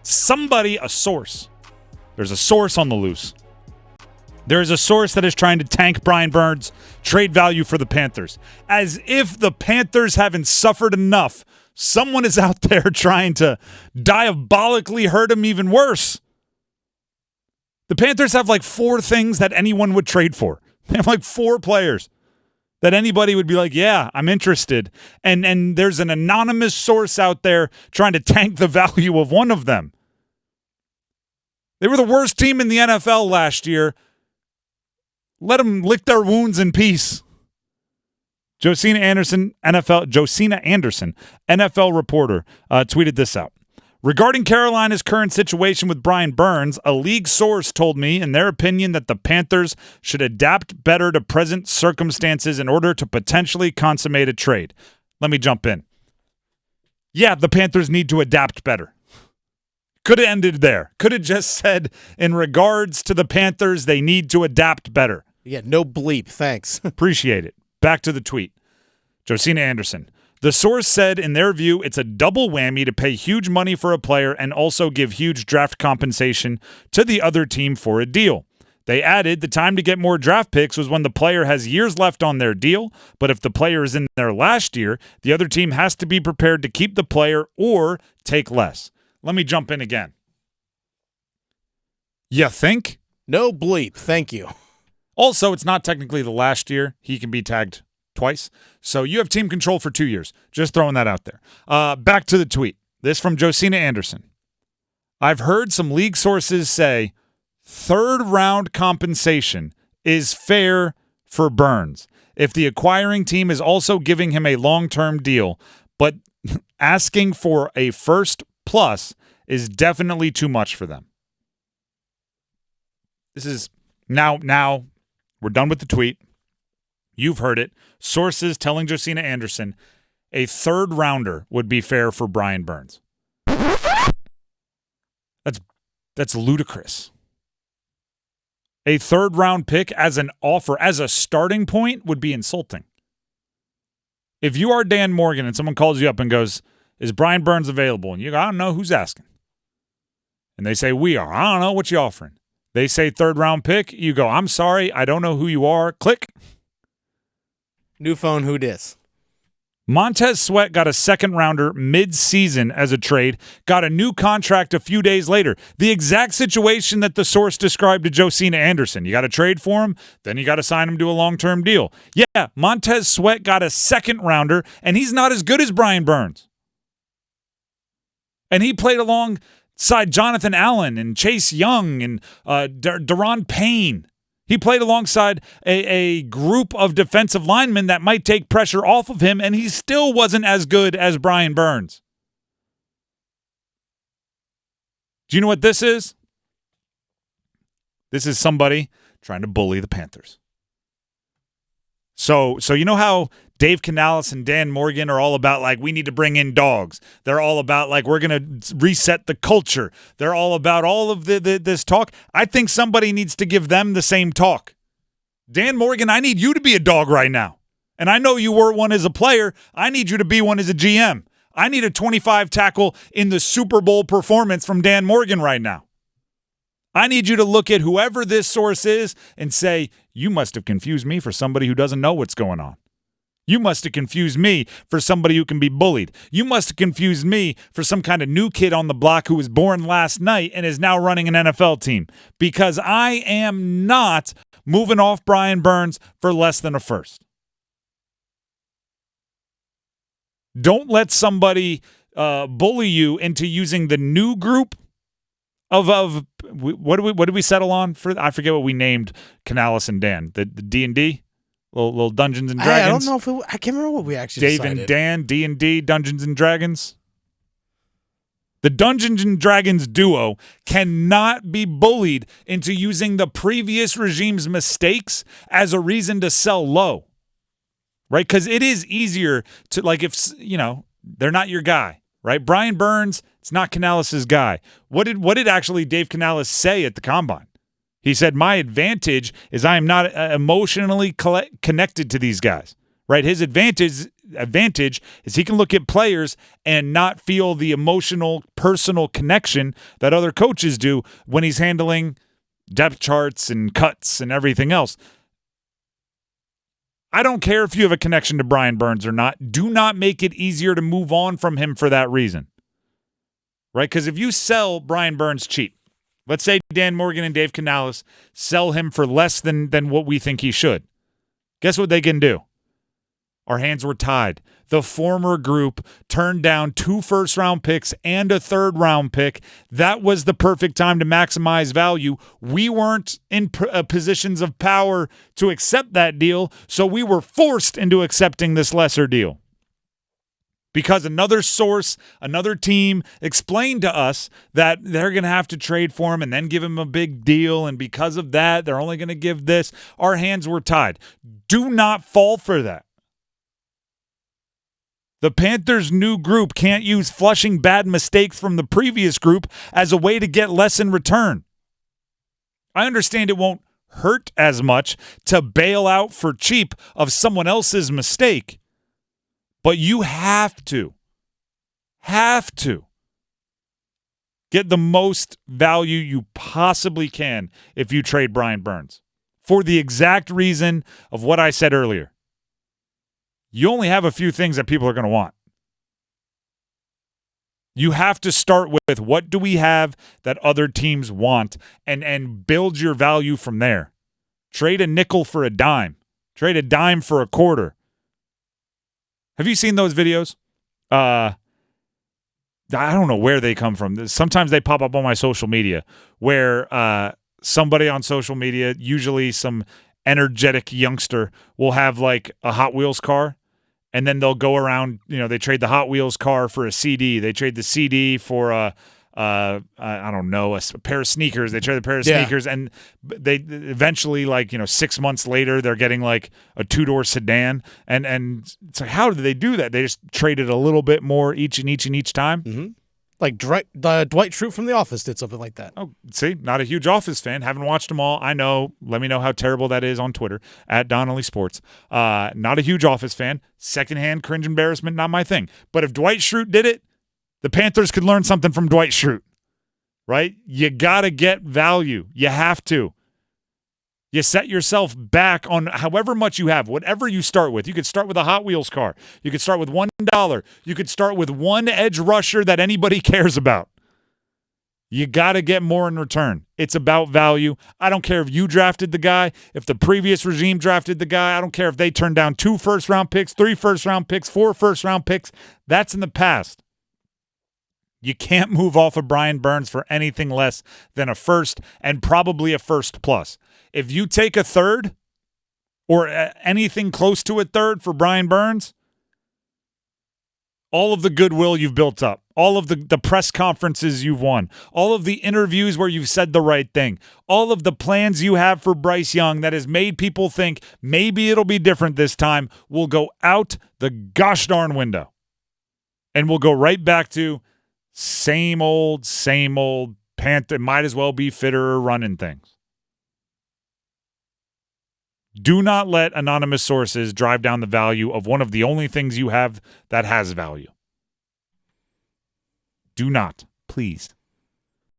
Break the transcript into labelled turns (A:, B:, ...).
A: a source. There's a source on the loose. There is a source that is trying to tank Brian Burns' trade value for the Panthers. As if the Panthers haven't suffered enough, someone is out there trying to diabolically hurt him even worse. The Panthers have like 4 things that anyone would trade for. They have like 4 players that anybody would be like, yeah, I'm interested. And there's an anonymous source out there trying to tank the value of one of them. They were the worst team in the NFL last year. Let them lick their wounds in peace. Josina Anderson, NFL reporter, tweeted this out. Regarding Carolina's current situation with Brian Burns, a league source told me, in their opinion, that the Panthers should adapt better to present circumstances in order to potentially consummate a trade. Let me jump in. Yeah, the Panthers need to adapt better. Could have ended there. Could have just said, in regards to the Panthers, they need to adapt better.
B: Yeah, no bleep. Thanks.
A: Appreciate it. Back to the tweet. Josina Anderson. The source said, in their view, it's a double whammy to pay huge money for a player and also give huge draft compensation to the other team for a deal. They added the time to get more draft picks was when the player has years left on their deal, but if the player is in their last year, the other team has to be prepared to keep the player or take less. Let me jump in again. You think?
B: No bleep. Thank you.
A: Also, it's not technically the last year. He can be tagged twice. So you have team control for 2 years. Just throwing that out there. Back to the tweet. This from Josina Anderson. I've heard some league sources say 3rd round compensation is fair for Burns if the acquiring team is also giving him a long-term deal, but asking for a first plus is definitely too much for them. This is now we're done with the tweet. You've heard it. Sources telling Josina Anderson a 3rd rounder would be fair for Brian Burns. That's ludicrous. A 3rd round pick as an offer, as a starting point, would be insulting. If you are Dan Morgan and someone calls you up and goes, is Brian Burns available? And you go, I don't know, who's asking? And they say, we are. I don't know, what you offering? They say 3rd round pick. You go, I'm sorry, I don't know who you are. Click.
B: New phone, who dis?
A: Montez Sweat got a 2nd rounder mid-season as a trade, got a new contract a few days later. The exact situation that the source described to Josina Anderson. You got to trade for him, then you got to sign him to a long-term deal. Yeah, Montez Sweat got a 2nd rounder, and he's not as good as Brian Burns. And he played alongside Jonathan Allen and Chase Young and Daron Payne. He played alongside a group of defensive linemen that might take pressure off of him, and he still wasn't as good as Brian Burns. Do you know what this is? This is somebody trying to bully the Panthers. So you know how Dave Canales and Dan Morgan are all about, like, we need to bring in dogs. They're all about, like, we're going to reset the culture. They're all about all of this talk. I think somebody needs to give them the same talk. Dan Morgan, I need you to be a dog right now. And I know you were one as a player. I need you to be one as a GM. I need a 25 tackle in the Super Bowl performance from Dan Morgan right now. I need you to look at whoever this source is and say, you must have confused me for somebody who doesn't know what's going on. You must have confused me for somebody who can be bullied. You must have confused me for some kind of new kid on the block who was born last night and is now running an NFL team. Because I am not moving off Brian Burns for less than a first. Don't let somebody bully you into using the new group of what did we settle on for? I forget what we named Canales and Dan. The D&D, little Dungeons and Dragons.
B: I don't know I can't remember what we actually decided.
A: And Dan, D&D, Dungeons and Dragons. The Dungeons and Dragons duo cannot be bullied into using the previous regime's mistakes as a reason to sell low, right? Because it is easier to, like, if they're not your guy, right? Brian Burns. It's not Canales' guy. What did actually Dave Canales say at the Combine? He said, my advantage is I am not emotionally connected to these guys, right? His advantage is he can look at players and not feel the emotional, personal connection that other coaches do when he's handling depth charts and cuts and everything else. I don't care if you have a connection to Brian Burns or not. Do not make it easier to move on from him for that reason, right? Because if you sell Brian Burns cheap, let's say Dan Morgan and Dave Canales sell him for less than what we think he should, guess what they can do? Our hands were tied. The former group turned down 2 first-round picks and a third-round pick. That was the perfect time to maximize value. We weren't in positions of power to accept that deal, so we were forced into accepting this lesser deal. Because another source, another team explained to us that they're going to have to trade for him and then give him a big deal, and because of that, they're only going to give this. Our hands were tied. Do not fall for that. The Panthers' new group can't use flushing bad mistakes from the previous group as a way to get less in return. I understand it won't hurt as much to bail out for cheap of someone else's mistake, but you have to get the most value you possibly can if you trade Brian Burns, for the exact reason of what I said earlier. You only have a few things that people are going to want. You have to start with what do we have that other teams want and build your value from there. Trade a nickel for a dime. Trade a dime for a quarter. Have you seen those videos? I don't know where they come from. Sometimes they pop up on my social media where somebody on social media, usually some energetic youngster, will have like a Hot Wheels car. And then they'll go around, they trade the Hot Wheels car for a CD. They trade the CD for a pair of sneakers. They trade a pair of sneakers, and they eventually, 6 months later, they're getting like a 2-door sedan. And it's like, how did they do that? They just traded a little bit more each time.
B: Mm-hmm. Like Dwight Schrute from The Office did something like that.
A: Oh, see, not a huge Office fan. Haven't watched them all. I know. Let me know how terrible that is on Twitter, @Donnelly Sports. Not a huge Office fan. Secondhand cringe embarrassment, not my thing. But if Dwight Schrute did it, the Panthers could learn something from Dwight Schrute, right? You got to get value. You have to. You set yourself back on however much you have, whatever you start with. You could start with a Hot Wheels car. You could start with $1. You could start with one edge rusher that anybody cares about. You got to get more in return. It's about value. I don't care if you drafted the guy, if the previous regime drafted the guy. I don't care if they turned down 2 first-round picks, 3 first-round picks, 4 first-round picks. That's in the past. You can't move off of Brian Burns for anything less than a first and probably a first plus. If you take a third or anything close to a third for Brian Burns, all of the goodwill you've built up, all of the press conferences you've won, all of the interviews where you've said the right thing, all of the plans you have for Bryce Young that has made people think maybe it'll be different this time will go out the gosh darn window. And we'll go right back to same old Panther. Might as well be Fitterer running things. Do not let anonymous sources drive down the value of one of the only things you have that has value. Do not, please.